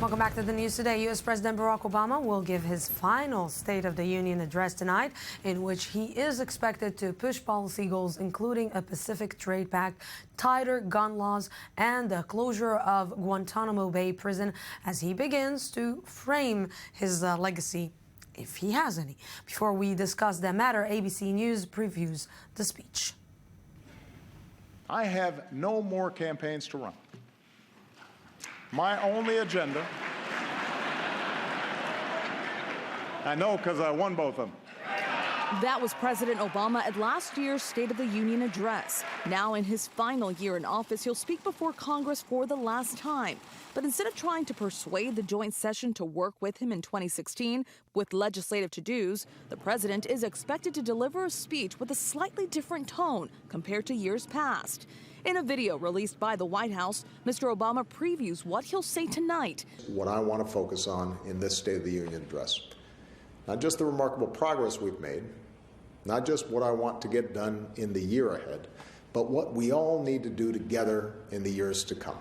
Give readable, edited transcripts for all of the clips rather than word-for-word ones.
Welcome back to the news today. U.S. President Barack Obama will give his final State of the Union address tonight, in which he is expected to push policy goals, including a Pacific Trade Pact, tighter gun laws, and the closure of Guantanamo Bay prison, as he begins to frame his legacy, if he has any. Before we discuss that matter, ABC News previews the speech. I have no more campaigns to run. My only agenda, I know because I won both of them. That was President Obama at last year's State of the Union address. Now in his final year in office, he'll speak before Congress for the last time. But instead of trying to persuade the joint session to work with him in 2016 with legislative to-dos, the president is expected to deliver a speech with a slightly different tone compared to years past. In a video released by the White House, Mr. Obama previews what he'll say tonight. What I want to focus on in this State of the Union address, not just the remarkable progress we've made, not just what I want to get done in the year ahead, but what we all need to do together in the years to come.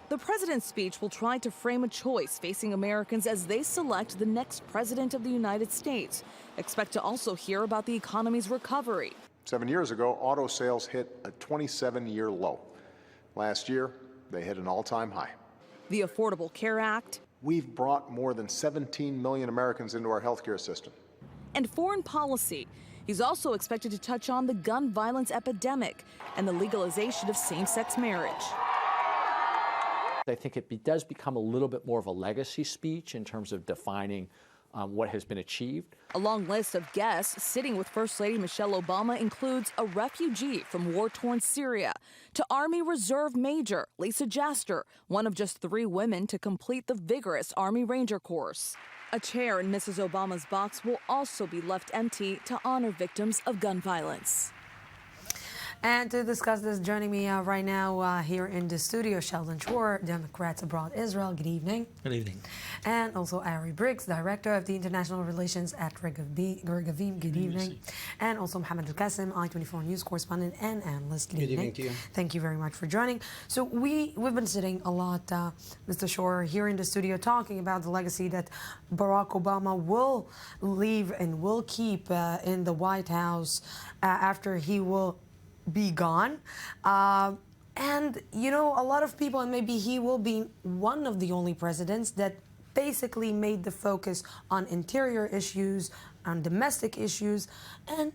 The president's speech will try to frame a choice facing Americans as they select the next president of the United States. Expect to also hear about the economy's recovery. 7 years ago, auto sales hit a 27-year low. Last year, they hit an all-time high. The Affordable Care Act. We've brought more than 17 million Americans into our healthcare system. And foreign policy. He's also expected to touch on the gun violence epidemic and the legalization of same-sex marriage. I think it does become a little bit more of a legacy speech in terms of defining what has been achieved. A long list of guests sitting with First Lady Michelle Obama includes a refugee from war-torn Syria to Army Reserve Major Lisa Jaster, one of just 3 women to complete the vigorous Army Ranger course. A chair in Mrs. Obama's box will also be left empty to honor victims of gun violence. And to discuss this, joining me right now here in the studio, Sheldon Shore, Democrats Abroad Israel. Good evening. Good evening. And also Ari Briggs, Director of the International Relations at Regavim. Good evening. And also Mohammed Al-Qasim, I-24 News correspondent and analyst. Good evening to you. Thank you very much for joining. So we've been sitting a lot, Mr. Shore, here in the studio talking about the legacy that Barack Obama will leave and will keep in the White House after he will be gone. And, you know, a lot of people, and maybe he will be one of the only presidents that basically made the focus on interior issues, on domestic issues, and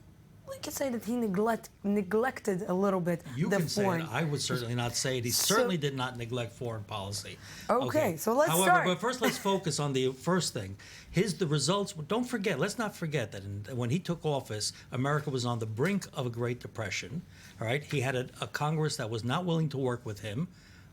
we could say that he neglected a little bit You the can foreign. say it. I would certainly not say it. He certainly did not neglect foreign policy. Okay, so let's However, start. But first, let's focus on the first thing. The results. Don't forget. Let's not forget that when he took office, America was on the brink of a Great Depression. All right, he had a Congress that was not willing to work with him.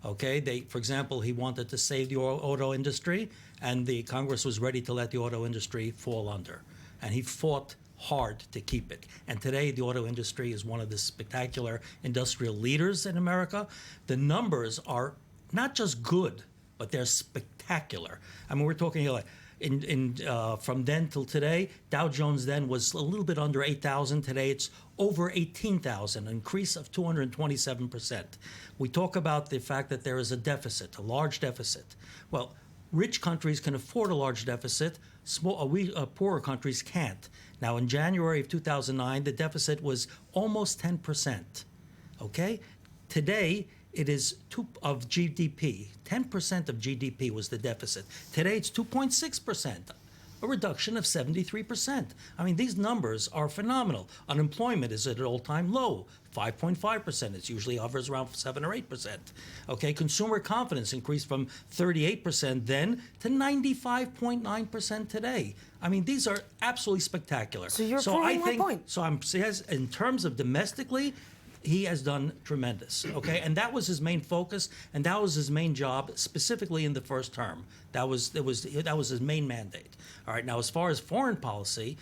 Okay, for example, he wanted to save the auto industry, and the Congress was ready to let the auto industry fall under, and he fought hard to keep it. And today, the auto industry is one of the spectacular industrial leaders in America. The numbers are not just good, but they're spectacular. I mean, we're talking like from then till today, Dow Jones then was a little bit under 8,000. Today, it's over 18,000, an increase of 227%. We talk about the fact that there is a deficit, a large deficit. Well, rich countries can afford a large deficit. Poorer countries can't. Now, in January of 2009, the deficit was almost 10%. Okay? Today, it is of GDP. 10% of GDP was the deficit. Today, it's 2.6%, a reduction of 73%. I mean, these numbers are phenomenal. Unemployment is at an all-time low, 5.5%. It usually hovers around 7 or 8%. Okay, consumer confidence increased from 38% then to 95.9% today. I mean, these are absolutely spectacular. So you're proving my point. So in terms of domestically, he has done tremendous, okay? And that was his main focus, and that was his main job, specifically in the first term. That was his main mandate. All right, now as far as foreign policy,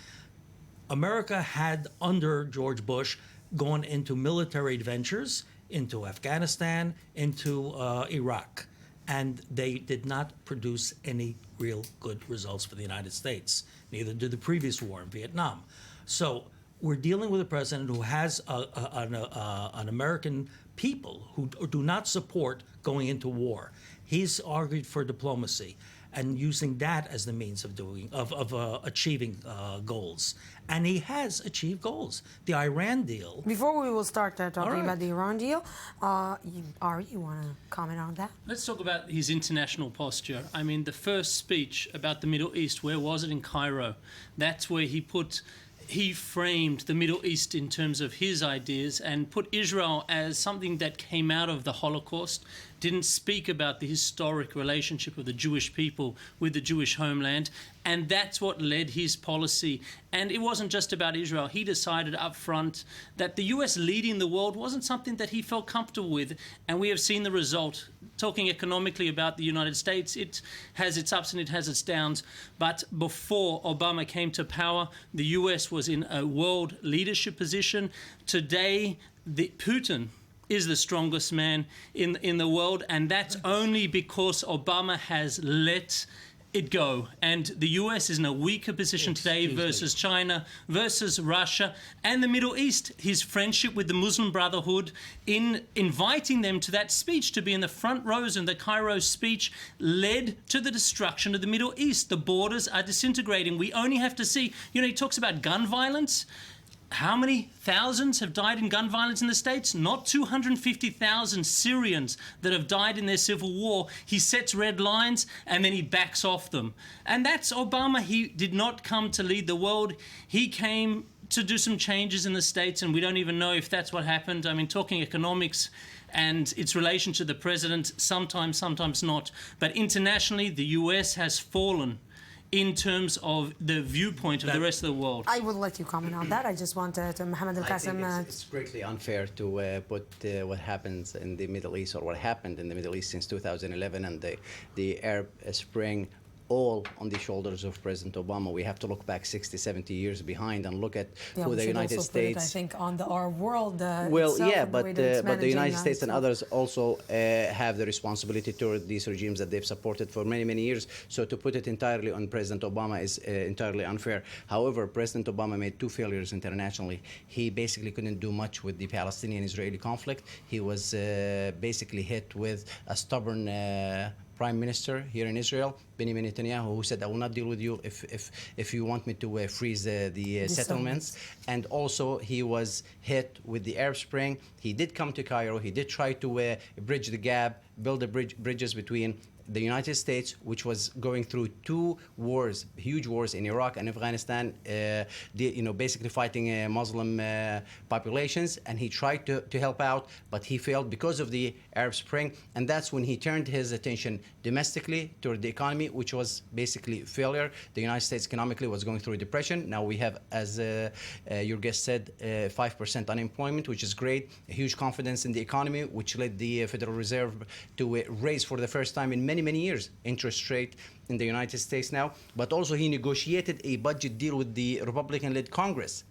America had, under George Bush, gone into military adventures, into Afghanistan, into Iraq, and they did not produce any real good results for the United States. Neither did the previous war in Vietnam. So we're dealing with a president who has an American people who do not support going into war. He's argued for diplomacy. and using that as the means of achieving goals. And he has achieved goals. The Iran deal. Before we will start talking right. about the Iran deal, Ari, you want to comment on that? Let's talk about his international posture. I mean, the first speech about the Middle East, where was it? In Cairo. That's where he framed the Middle East in terms of his ideas and put Israel as something that came out of the Holocaust, didn't speak about the historic relationship of the Jewish people with the Jewish homeland, and that's what led his policy. And it wasn't just about Israel. He decided up front that the US leading the world wasn't something that he felt comfortable with, and we have seen the result. Talking economically about the United States, it has its ups and it has its downs. But before Obama came to power, the US was in a world leadership position. Today, Putin is the strongest man in the world, and that's only because Obama has let it go. And the US is in a weaker position today versus China, versus Russia, and the Middle East. His friendship with the Muslim Brotherhood, in inviting them to that speech, to be in the front rows in the Cairo speech, led to the destruction of the Middle East. The borders are disintegrating. We only have to see, he talks about gun violence. How many thousands have died in gun violence in the States? Not 250,000 Syrians that have died in their civil war. He sets red lines and then he backs off them. And that's Obama. He did not come to lead the world. He came to do some changes in the States, and we don't even know if that's what happened. I mean, talking economics and its relation to the president, sometimes not. But internationally, the US has fallen in terms of the viewpoint of the rest of the world. I will let you comment on that. I just want to Mohammed Al-Qasim. It's greatly unfair to put what happens in the Middle East, or what happened in the Middle East since 2011 and the Arab Spring, all on the shoulders of President Obama. We have to look back 60, 70 years behind and look at who the United States... I think on our world well, itself, yeah, but the United States and others also have the responsibility toward these regimes that they've supported for many, many years. So to put it entirely on President Obama is entirely unfair. However, President Obama made two failures internationally. He basically couldn't do much with the Palestinian-Israeli conflict. He was basically hit with a stubborn Prime Minister here in Israel, Benjamin Netanyahu, who said, I will not deal with you if you want me to freeze the settlements. And also, he was hit with the Arab Spring. He did come to Cairo. He did try to bridge the gap, build the bridges between the United States, which was going through two wars, huge wars in Iraq and Afghanistan, basically fighting Muslim populations, and he tried to help out, but he failed because of the Arab Spring, and that's when he turned his attention domestically toward the economy, which was basically failure. The United States economically was going through a depression. Now we have, as your guest said, 5% unemployment, which is great, a huge confidence in the economy, which led the Federal Reserve to raise for the first time in many years interest rate in the United States now. But also he negotiated a budget deal with the Republican-led Congress,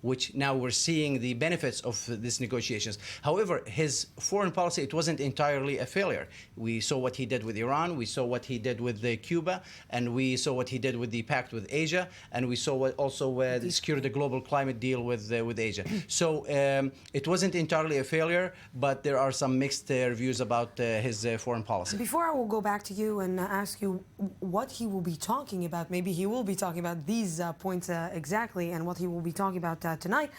which now we're seeing the benefits of these negotiations. However, his foreign policy, it wasn't entirely a failure. We saw what he did with Iran, we saw what he did with Cuba, and we saw what he did with the pact with Asia, and we saw what also secured the global climate deal with Asia. So it wasn't entirely a failure, but there are some mixed reviews about his foreign policy. Before I will go back to you and ask you what he will be talking about, maybe he will be talking about these points exactly, and what he will be talking about tonight.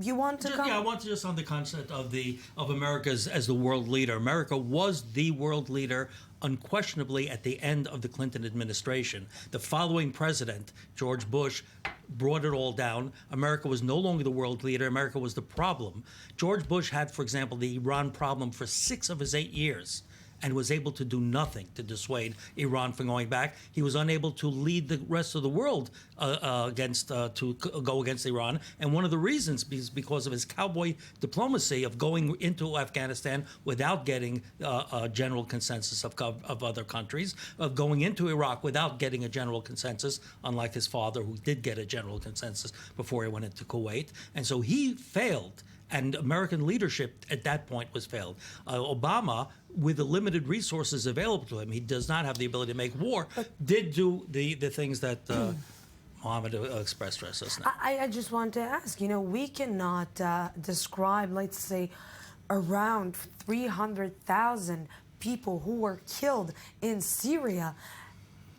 You want to I want to just on the concept of America as the world leader. America was the world leader unquestionably at the end of the Clinton administration. The following president, George Bush, brought it all down. America was no longer the world leader. America was the problem. George Bush had, for example, the Iran problem for 6 of his 8 years, and was able to do nothing to dissuade Iran from going back. He was unable to lead the rest of the world to go against Iran. And one of the reasons is because of his cowboy diplomacy of going into Afghanistan without getting a general consensus of other countries, of going into Iraq without getting a general consensus, unlike his father, who did get a general consensus before he went into Kuwait. And so he failed. And American leadership at that point was failed. Obama, with the limited resources available to him, he does not have the ability to make war, did do the things that Mohammed expressed to us now. I just want to ask, we cannot describe, let's say, around 300,000 people who were killed in Syria,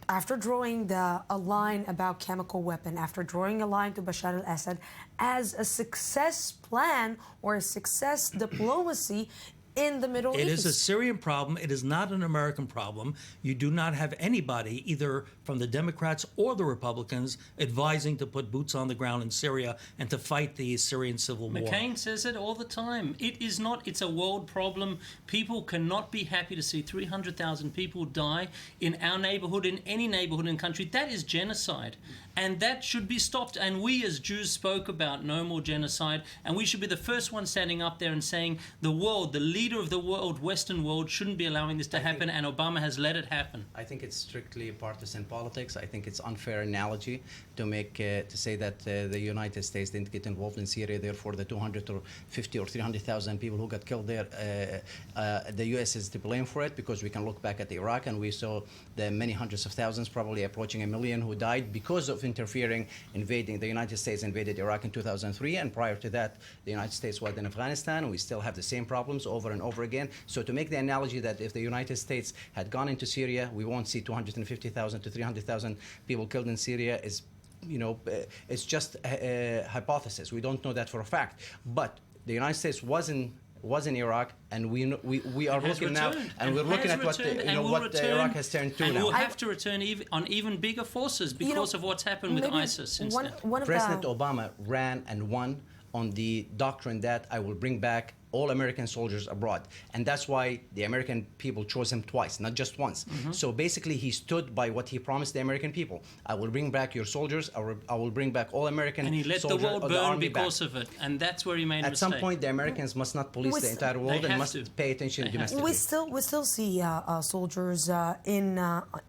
after drawing a line about chemical weapon, after drawing a line to Bashar al-Assad as a success plan or a success diplomacy in the Middle East. It is a Syrian problem. It is not an American problem. You do not have anybody, either from the Democrats or the Republicans, advising to put boots on the ground in Syria and to fight the Syrian civil war. McCain says it all the time. It is not, it's a world problem. People cannot be happy to see 300,000 people die in our neighborhood, in any neighborhood in the country. That is genocide. And that should be stopped. And we as Jews spoke about no more genocide. And we should be the first ones standing up there and saying the world, the leader of the world, Western world, shouldn't be allowing this to happen. And Obama has let it happen. I think it's strictly partisan politics. I think it's unfair analogy to make to say that the United States didn't get involved in Syria. Therefore, the 250 or 300,000 people who got killed there, the U.S. is to blame for it, because we can look back at Iraq and we saw the many hundreds of thousands, probably approaching 1 million, who died because of interfering, invading. The United States invaded Iraq in 2003, and prior to that, the United States was in Afghanistan. We still have the same problems over and over again. So to make the analogy that if the United States had gone into Syria, we won't see 250,000 to 300,000 people killed in Syria is, it's just a hypothesis. We don't know that for a fact. But the United States was in Iraq, and we are looking now, and we're looking at what Iraq has turned to and now. We'll have to return on even bigger forces because of what's happened with ISIS since then. President Obama ran and won on the doctrine that I will bring back all American soldiers abroad. And that's why the American people chose him twice, not just once. So basically, he stood by what he promised the American people. I will bring back your soldiers. I will bring back all American soldiers. And he let the world burn because of it. And that's where he made a mistake. At some point, the Americans must not police the entire world and must pay attention domestically. We still see soldiers in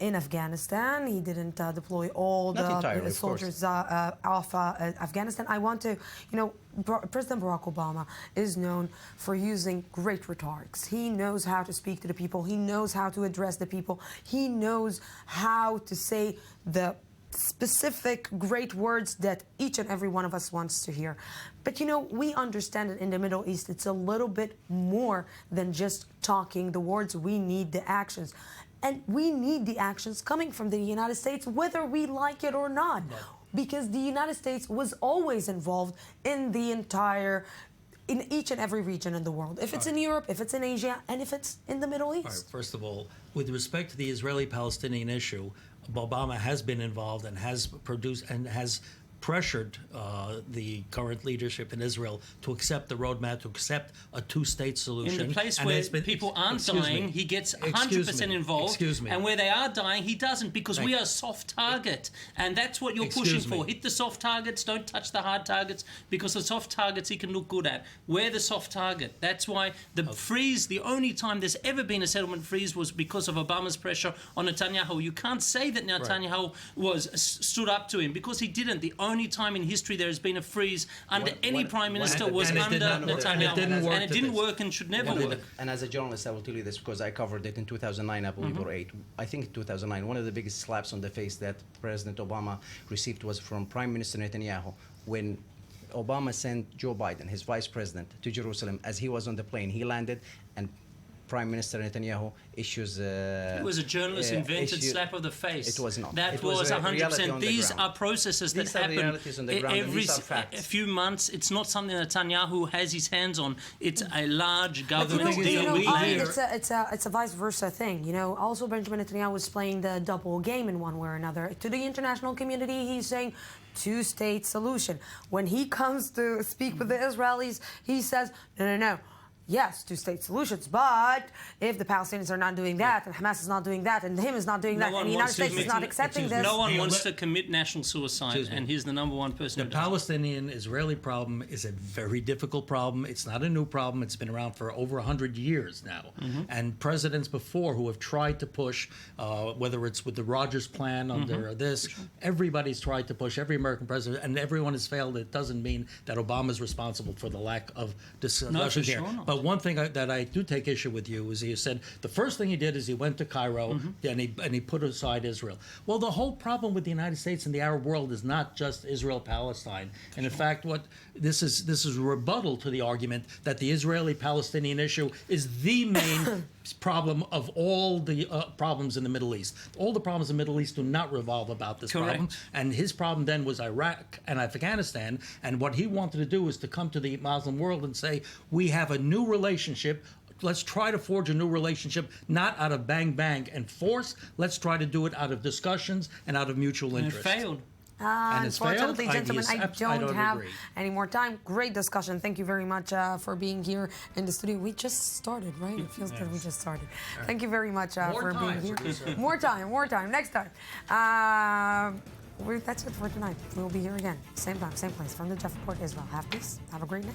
Afghanistan. He didn't deploy all the soldiers off Afghanistan. I want to, President Barack Obama is known for using great rhetorics. He knows how to speak to the people. He knows how to address the people. He knows how to say the specific great words that each and every one of us wants to hear. But we understand that in the Middle East, it's a little bit more than just talking the words. We need the actions. And we need the actions coming from the United States, whether we like it or not. No. Because the United States was always involved in in each and every region in the world. If it's in Europe, if it's in Asia, and if it's in the Middle East. All right, first of all, with respect to the Israeli-Palestinian issue, Obama has been involved and has produced and has pressured the current leadership in Israel to accept the roadmap, to accept a two-state solution. In the place where people aren't dying, he gets 100% involved. And where they are dying, he doesn't, because we are a soft target. And that's what you're pushing for. Hit the soft targets, don't touch the hard targets, because the soft targets he can look good at. We're the soft target. That's why the freeze, the only time there's ever been a settlement freeze was because of Obama's pressure on Netanyahu. You can't say that Netanyahu stood up to him, because he didn't. The only time in history there has been a freeze under any prime minister was under Netanyahu. And it didn't work and should never work. And as a journalist, I will tell you this, because I covered it in 2009, I believe, or 8. I think 2009. One of the biggest slaps on the face that President Obama received was from Prime Minister Netanyahu when Obama sent Joe Biden, his vice president, to Jerusalem. As he was on the plane, he landed, and Prime Minister Netanyahu issues it was a journalist-invented slap of the face. It was not. That was 100%. These are processes that happen every few months. It's not something that Netanyahu has his hands on. It's a large government deal. It's a vice versa thing. Also Benjamin Netanyahu was playing the double game in one way or another. To the international community, he's saying two-state solution. When he comes to speak with the Israelis, he says, no. Yes, two-state solutions, but if the Palestinians are not doing that, and Hamas is not doing that, and him is not doing that, and the United States is not accepting this... No one wants to commit national suicide, and he's the number one person. The Palestinian-Israeli problem is a very difficult problem. It's not a new problem. It's been around for over 100 years now. And presidents before who have tried to push, whether it's with the Rogers Plan under this, everybody's tried to push, every American president, and everyone has failed. It doesn't mean that Obama is responsible for the lack of discussion here. Sure not. But one thing that I do take issue with you is you said the first thing he did is he went to Cairo and he put aside Israel. Well, the whole problem with the United States and the Arab world is not just Israel-Palestine. And in fact, what this is a rebuttal to the argument that the Israeli-Palestinian issue is the main problem of all the problems in the Middle East. All the problems in the Middle East do not revolve about this Correct. problem. And his problem then was Iraq and Afghanistan. And what he wanted to do is to come to the Muslim world and say, we have a new relationship. Let's try to forge a new relationship, not out of bang, bang and force. Let's try to do it out of discussions and out of mutual And it interest. failed. And it's failed? Unfortunately, gentlemen, I don't have agree. any more time. Great discussion. Thank you very much for being here in the studio. We just started, right? It feels that we just started. Thank you very much for being here. More time. Next time. That's it for tonight. We'll be here again. Same time, same place. From the Jaffa Port, Israel. Have peace. Have a great night.